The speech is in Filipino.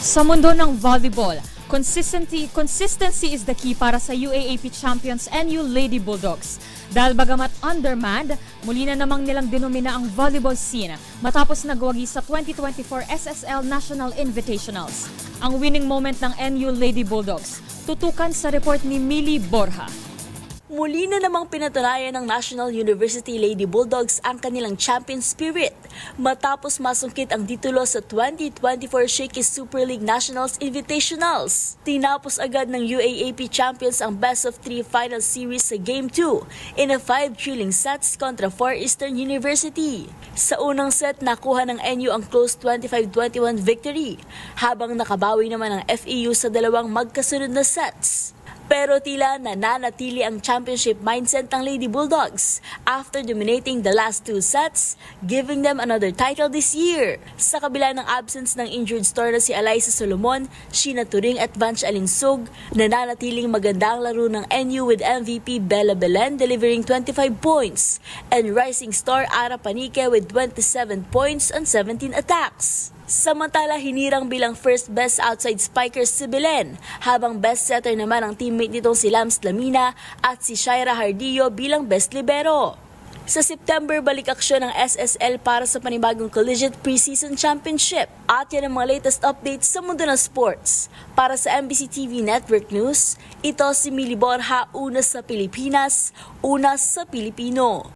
Sa mundo ng volleyball, consistency is the key para sa UAAP champions NU Lady Bulldogs. Dahil bagamat undermanned, muli na namang nilang dinumina ang volleyball scene matapos nagwagi sa 2024 SSL National Invitationals. Ang winning moment ng NU Lady Bulldogs, tutukan sa report ni Millie Borja. Muli na namang pinatunayan ng National University Lady Bulldogs ang kanilang champion spirit matapos masungkit ang titulo sa 2024 Shakey's Super League Nationals Invitationals. Tinapos agad ng UAAP champions ang best of 3 final series sa Game 2 in a 5 thrilling sets kontra Far Eastern University. Sa unang set, nakuha ng NU ang close 25-21 victory habang nakabawi naman ang FEU sa dalawang magkasunod na sets. Pero tila nananatili ang championship mindset ng Lady Bulldogs after dominating the last 2 sets, giving them another title this year. Sa kabila ng absence ng injured star na si Alyssa Solomon, Sheena Turing at Vanch Alinsug, nananatiling maganda ang laro ng NU with MVP Bella Belen delivering 25 points and rising star Ara Panique with 27 points on 17 attacks. Samantala, hinirang bilang first best outside spiker si Belen, habang best setter naman ang teammate nitong si Lams Lamina at si Shaira Hardillo bilang best libero. Sa September, balik aksyon ng SSL para sa panibagong Collegiate Preseason Championship. At yan ang mga latest updates sa mundo ng sports. Para sa MBC TV Network News, ito si Millie Borja, una sa Pilipinas, una sa Pilipino.